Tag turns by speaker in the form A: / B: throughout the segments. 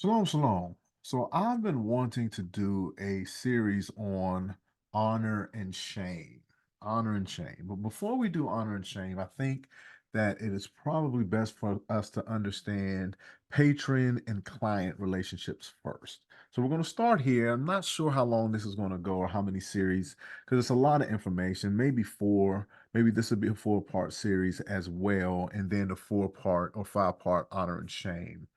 A: Shalom, shalom. So I've been wanting to do a series on honor and shame. Honor and shame. But before we do honor and shame, I think that it is probably best for us to understand patron and client relationships first. So we're going to start here. I'm not sure how long this is going to go or how many series, because it's a lot of information. Maybe four, maybe this would be a four-part series as well, and then a four-part or five-part honor and shame.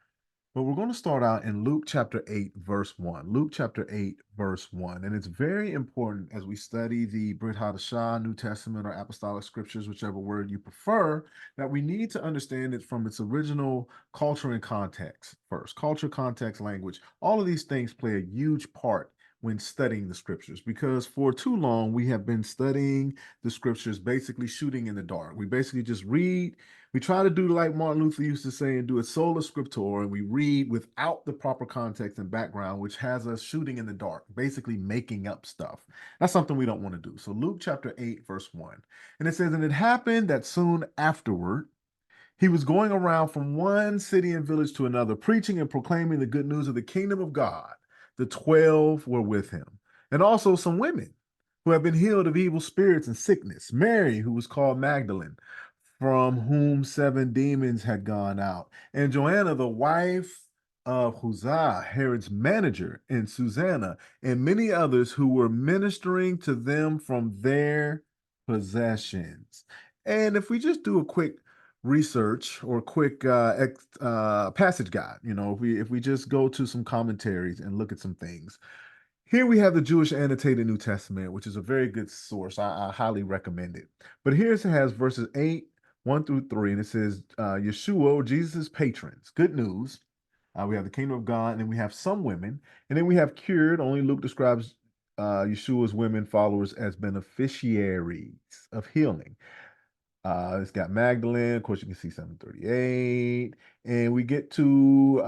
A: But we're going to start out in Luke chapter 8, verse 1. Luke chapter 8, verse 1. And it's very important as we study the Brit Hadashah, New Testament, or Apostolic Scriptures, whichever word you prefer, that we need to understand it from its original culture and context first. Culture, context, language. All of these things play a huge part when studying the scriptures, because for too long we have been studying the scriptures basically shooting in the dark. We basically just read. We try to do like Martin Luther used to say and do a sola scriptura, and we read without the proper context and background, which has us shooting in the dark, basically making up stuff. That's something we don't want to do. So Luke chapter 8, verse 1. And it says, "And it happened that soon afterward, he was going around from one city and village to another, preaching and proclaiming the good news of the kingdom of God. The 12 were with him, and also some women who had been healed of evil spirits and sickness. Mary, who was called Magdalene, from whom seven demons had gone out, and Joanna, the wife of Huzzah, Herod's manager, and Susanna, and many others who were ministering to them from their possessions." And if we just do a quick research or quick passage guide, if we just go to some commentaries and look at some things, here we have the Jewish Annotated New Testament, which is a very good source. I highly recommend it. But here it has verses 8, 1 through 3, and it says, Yeshua, Jesus' patrons. Good news. We have the kingdom of God, and then we have some women, and then we have cured. Only Luke describes Yeshua's women followers as beneficiaries of healing. It's got Magdalene. Of course, you can see 738. And we get to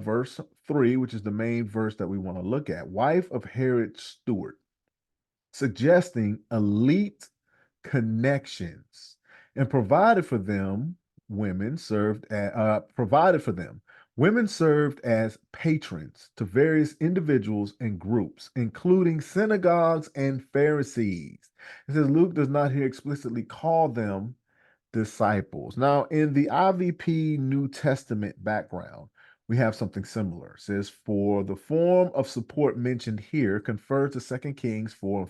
A: verse 3, which is the main verse that we want to look at. Wife of Herod's steward, suggesting elite connections, and provided for them. Women served as patrons to various individuals and groups, including synagogues and Pharisees. It says Luke does not here explicitly call them disciples. Now, in the IVP New Testament background, we have something similar. It says, "For the form of support mentioned here conferred to 2 Kings 4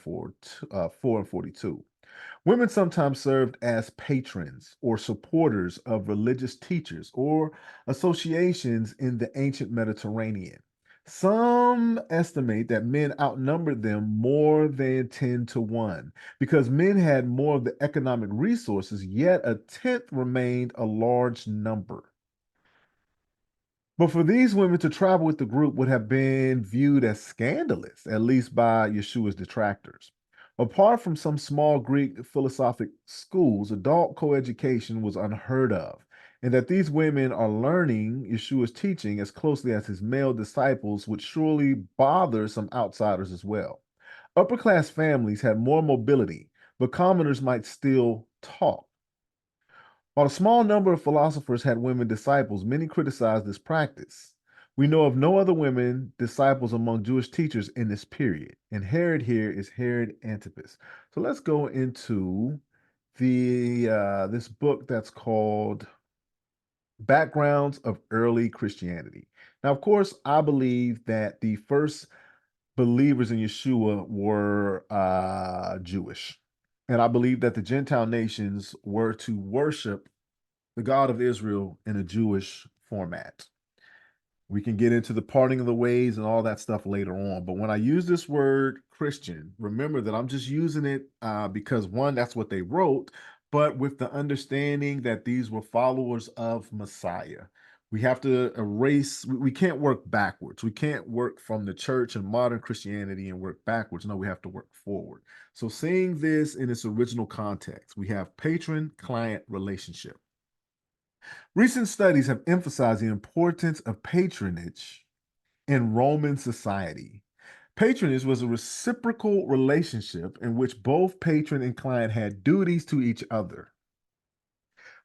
A: and 42. Women sometimes served as patrons or supporters of religious teachers or associations in the ancient Mediterranean. Some estimate that men outnumbered them more than 10 to 1 because men had more of the economic resources, yet a tenth remained a large number. But for these women to travel with the group would have been viewed as scandalous, at least by Yeshua's detractors. Apart from some small Greek philosophic schools, adult coeducation was unheard of, and that these women are learning Yeshua's teaching as closely as his male disciples would surely bother some outsiders as well. Upper class families had more mobility, but commoners might still talk. While a small number of philosophers had women disciples, many criticized this practice. We know of no other women disciples among Jewish teachers in this period. And Herod here is Herod Antipas. So let's go into the this book that's called Backgrounds of Early Christianity. Now, of course, I believe that the first believers in Yeshua were Jewish. And I believe that the Gentile nations were to worship the God of Israel in a Jewish format. We can get into the parting of the ways and all that stuff later on. But when I use this word Christian, remember that I'm just using it because, one, that's what they wrote, but with the understanding that these were followers of Messiah. We have to erase, we can't work backwards. We can't work from the church and modern Christianity and work backwards. No, we have to work forward. So, seeing this in its original context, we have patron client relationship. Recent studies have emphasized the importance of patronage in Roman society. Patronage was a reciprocal relationship in which both patron and client had duties to each other.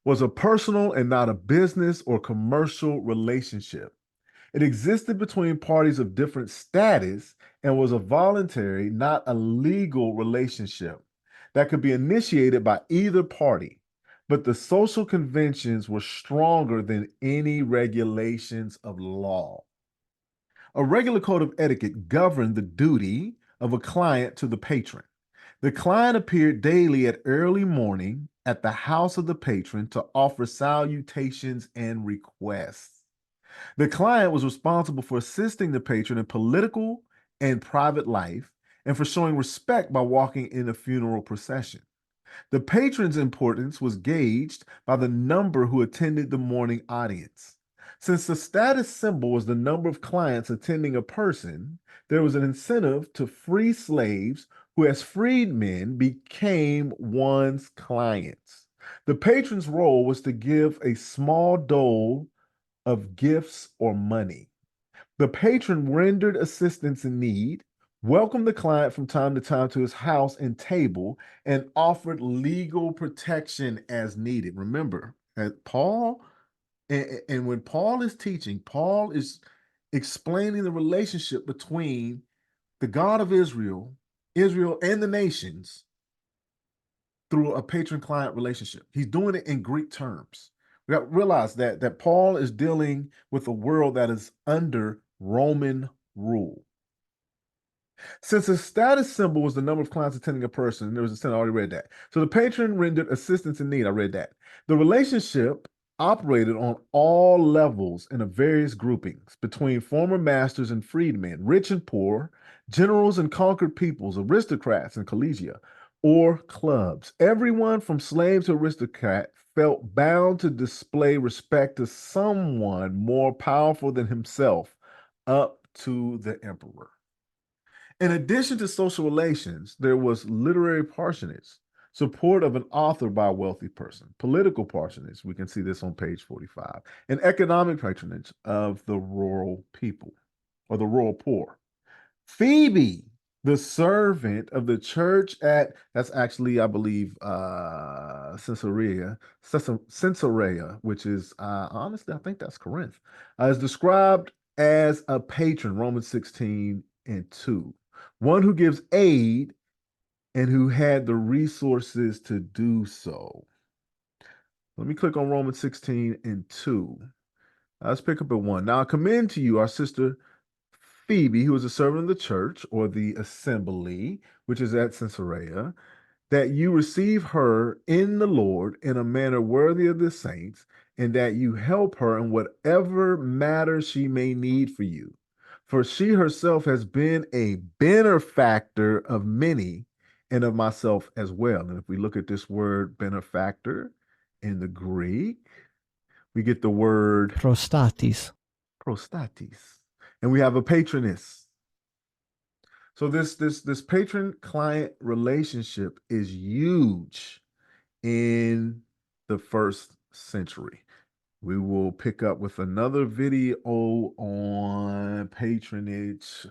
A: Was a personal and not a business or commercial relationship. It existed between parties of different status and was a voluntary, not a legal relationship that could be initiated by either party. But the social conventions were stronger than any regulations of law. A regular code of etiquette governed the duty of a client to the patron. The client appeared daily at early morning at the house of the patron to offer salutations and requests. The client was responsible for assisting the patron in political and private life and for showing respect by walking in a funeral procession. The patron's importance was gauged by the number who attended the morning audience. Since the status symbol was the number of clients attending a person, there was an incentive to free slaves who, as freedmen, became one's clients. The patron's role was to give a small dole of gifts or money. The patron rendered assistance in need, welcomed the client from time to time to his house and table, and offered legal protection as needed. Remember, Paul, and when Paul is teaching, Paul is explaining the relationship between the God of Israel, Israel and the nations through a patron-client relationship. He's doing it in Greek terms. We got to realize that Paul is dealing with a world that is under Roman rule. Since the status symbol was the number of clients attending a person, there was a sin, I already read that. So the patron rendered assistance in need. I read that. The relationship operated on all levels in the various groupings between former masters and freedmen, rich and poor, generals and conquered peoples, aristocrats and collegia, or clubs. Everyone from slave to aristocrat felt bound to display respect to someone more powerful than himself, up to the emperor. In addition to social relations, there was literary patronage, support of an author by a wealthy person, political patronage, we can see this on page 45, and economic patronage of the rural people or the rural poor. Phoebe, the servant of the church at, that's actually, I believe, Caesarea, which is, honestly, I think that's Corinth, is described as a patron, Romans 16 and 2, one who gives aid and who had the resources to do so. Let me click on Romans 16 and 2. Let's pick up at 1. Now I commend to you our sister Phoebe, who is a servant of the church or the assembly, which is at Caesarea, that you receive her in the Lord in a manner worthy of the saints, and that you help her in whatever matter she may need for you. For she herself has been a benefactor of many and of myself as well. And if we look at this word benefactor in the Greek, we get the word
B: Prostatis.
A: prostatis. And we have a patroness. So this patron client relationship is huge in the first century. We will pick up with another video on patronage,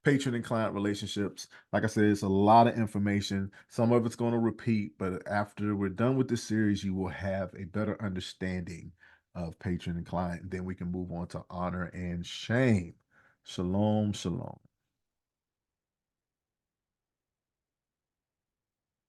A: patron and client relationships. Like I said, it's a lot of information. Some of it's going to repeat, but after we're done with this series, you will have a better understanding of patron and client. Then we can move on to honor and shame. Shalom, shalom.